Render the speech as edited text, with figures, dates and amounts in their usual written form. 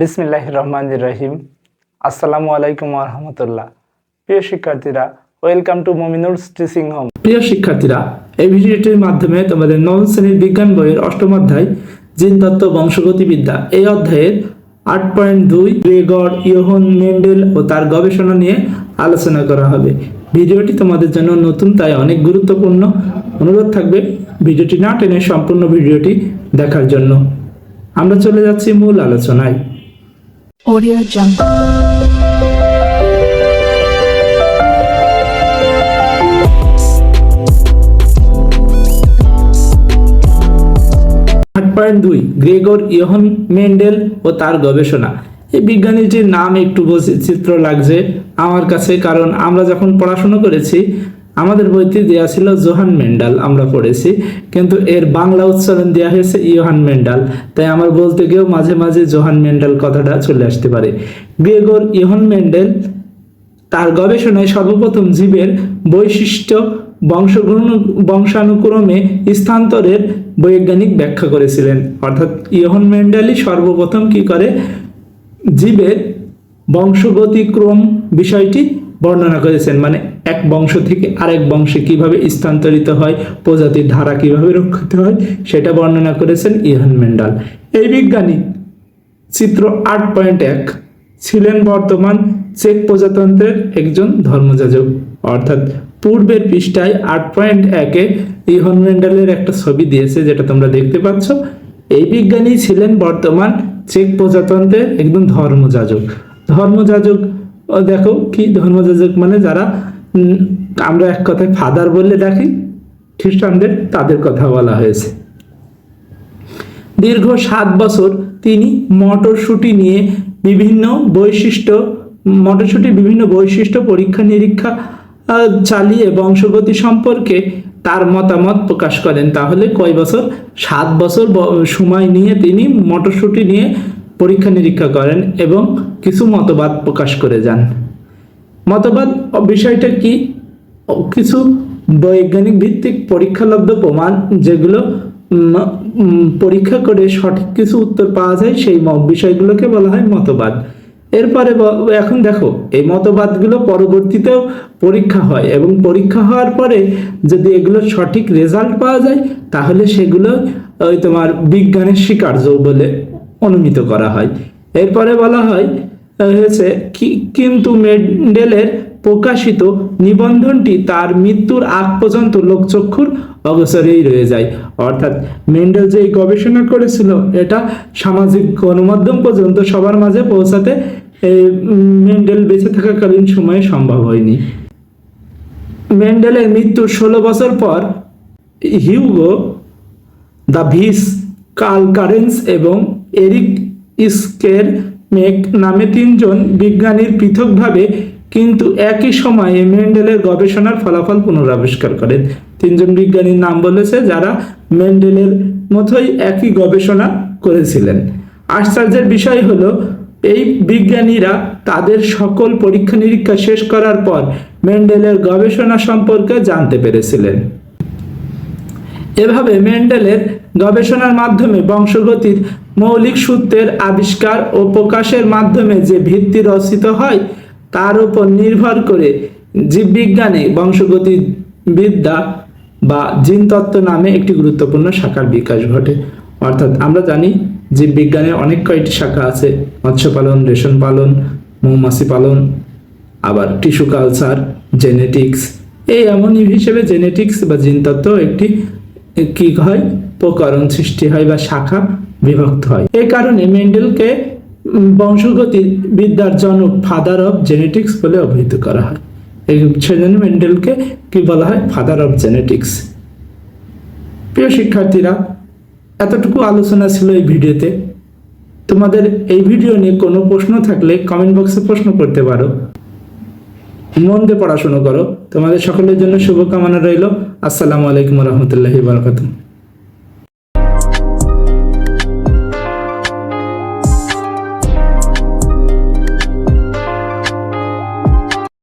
বিসমিল্লাহির রহমানির রহিম। আসসালামু আলাইকুম ওয়া রাহমাতুল্লাহ। প্রিয় শিক্ষার্থীরা, ওয়েলকাম টু মুমিনুরস টিচিং হোম। প্রিয় শিক্ষার্থীরা, এই ভিডিওটির মাধ্যমে তোমাদের নবম শ্রেণীর বিজ্ঞান বইয়ের অষ্টম অধ্যায় জিনতত্ত্ব বংশগতিবিদ্যা এই অধ্যায়ের 8.2 গ্রেগর ইয়োহান মেন্ডেল ও তার গবেষণা নিয়ে আলোচনা করা হবে। ভিডিওটি তোমাদের জন্য নতুন, তাই অনেক গুরুত্বপূর্ণ। অনুরোধ থাকবে ভিডিওটি না টেনে সম্পূর্ণ ভিডিওটি দেখার জন্য। আমরা চলে যাচ্ছি মূল আলোচনায়। Audio Jungle. Gregor Johann Mendel ও তার গবেষণা। এই বিজ্ঞানীটির নাম একটু বৈচিত্র্য লাগছে আমার কাছে, কারণ আমরা যখন পড়াশোনা করেছি আমাদের বইতে দেওয়া ছিল জোহান মেন্ডেল, আমরা পড়েছি, কিন্তু এর বাংলা উচ্চারণ দেওয়া হয়েছে ইয়োহান মেন্ডেল, তাই আমার বলতে গিয়েও মাঝে মাঝে জোহান মেন্ডেল কথাটা চলে আসতে পারে। গ্রেগর ইয়োহান মেন্ডেল তার গবেষণায় সর্বপ্রথম জীবের বৈশিষ্ট্য বংশানুক্রমে স্থানান্তরের বৈজ্ঞানিক ব্যাখ্যা করেছিলেন। অর্থাৎ ইয়োহান মেন্ডেলই সর্বপ্রথম কি করে, জীবের বংশগতিক্রম বিষয়টি বর্ণনা করেছেন, মানে এক বংশ থেকে আরেক বংশে কিভাবে স্থানান্তরিত হয়, প্রজাতির ধারা কিভাবে রক্ষিত হয়, সেটা বর্ণনা করেছেন ইয়োহান মেন্ডেল। এই বিজ্ঞানী চিত্র 8.1 ছিলেন বর্তমান চেক প্রজাতন্ত্রের একজন ধর্মযাজক। অর্থাৎ পূর্বের পৃষ্ঠায় 8.1-এ ইয়োহান মেন্ডেলের একটা ছবি দিয়েছে, যেটা তোমরা দেখতে পাচ্ছ। এই বিজ্ঞানী ছিলেন বর্তমান চেক প্রজাতন্ত্রের একজন ধর্মযাজক। ধর্মযাজক দেখো কি, ধর্মযাজক মানে যারা আমরা এক কথায় ফাদার বলে ডাকি খ্রিস্টানদের, তাদের কথা বলা হয়েছে। দীর্ঘ 7 বছর তিনি মটরশুঁটি বিভিন্ন বৈশিষ্ট্য পরীক্ষা নিরীক্ষা চালিয়ে বংশগতি সম্পর্কে তার মতামত প্রকাশ করেন। তাহলে কয় বছর? 7 বছর সময় নিয়ে তিনি মটরশুঁটি নিয়ে পরীক্ষা নিরীক্ষা করেন এবং কিছু মতবাদ প্রকাশ করে যান। মতবাদ বিষয়টা কি? কিছু বৈজ্ঞানিক ভিত্তিক পরীক্ষালব্ধ প্রমাণ, যেগুলো পরীক্ষা করে সঠিক কিছু উত্তর পাওয়া যায়, সেই বিষয়গুলোকে বলা হয় মতবাদ। এরপরে এখন দেখো, এই মতবাদগুলো পরবর্তীতেও পরীক্ষা হয় এবং পরীক্ষা হওয়ার পরে যদি এগুলো সঠিক রেজাল্ট পাওয়া যায়, তাহলে সেগুলো তোমার বিজ্ঞানের স্বীকার্য বলে অনুমিত করা হয়। এরপরে বলা হয়েছে কিন্তু মেন্ডেলের প্রকাশিত নিবন্ধনটি তার মৃত্যুর আগ পর্যন্ত লোকচক্ষুর অগোচরেই রয়ে যায়। অর্থাৎ মেন্ডেল যে গবেষণা করেছিল, এটা সামাজিক গণমাধ্যম পর্যন্ত সবার মাঝে পৌঁছাতে মেন্ডেল বেঁচে থাকাকালীন সময়ে সম্ভব হয়নি। মেন্ডেলের মৃত্যুর 16 বছর পর হিউগো দ্য ভিস, কার্ল কারেন্স এবং এরিক স্কেরমেক নামে 3 জন বিজ্ঞানীর পৃথকভাবে কিন্তু একই সময়ে মেন্ডেলের গবেষণার ফলাফল পুনরাবিষ্কার করেন। 3 জন বিজ্ঞানীর নাম বলেছে যারা মেন্ডেলের মতোই একই গবেষণা করেছিলেন। আশ্চর্যের বিষয় হলো, এই বিজ্ঞানীরা তাদের সকল পরীক্ষা নিরীক্ষা শেষ করার পর মেন্ডেলের গবেষণা সম্পর্কে জানতে পেরেছিলেন। এভাবে মেন্ডেলের গবেষণার মাধ্যমে বংশগতির মৌলিক সূত্রের আবিষ্কার ও প্রকাশের মাধ্যমে যে ভিত্তি রচিত হয়, তার উপর নির্ভর করে জীববিজ্ঞানে বংশগতিবিদ্যা বা জিনতত্ত্ব নামে একটি গুরুত্বপূর্ণ শাখার বিকাশ ঘটে। অর্থাৎ আমরা জানি জীববিজ্ঞানের অনেক কয়টি শাখা আছে: মৎস্য পালন, রেশম পালন, মৌমাছি পালন, আবার টিস্যু কালচার, জেনেটিক্স। এই এমনই হিসেবে জেনেটিক্স বা জিনতত্ত্ব একটি কি হয়, প্রকরণ সৃষ্টি হয় বা শাখা বিভক্ত হয়। এই কারণে মেন্ডেলকে বংশগতি বিদ্যার জনক, ফাদার অফ জেনেটিক্স বলে অভিহিত করা হয়। এই সেজন্য মেন্ডেলকে কি বলা হয়? Father of genetics. প্রিয় শিক্ষার্থীরা, এতটুকু আলোচনা ছিল এই ভিডিওতে। তোমাদের এই ভিডিও নিয়ে কোনো প্রশ্ন থাকলে কমেন্ট বক্সে প্রশ্ন করতে পারো। মন দিয়ে পড়াশোনা করো। তোমাদের সকলের জন্য শুভকামনা রইল। আসসালামু আলাইকুম ওয়া রাহমাতুল্লাহি ওয়া বারাকাতুহু।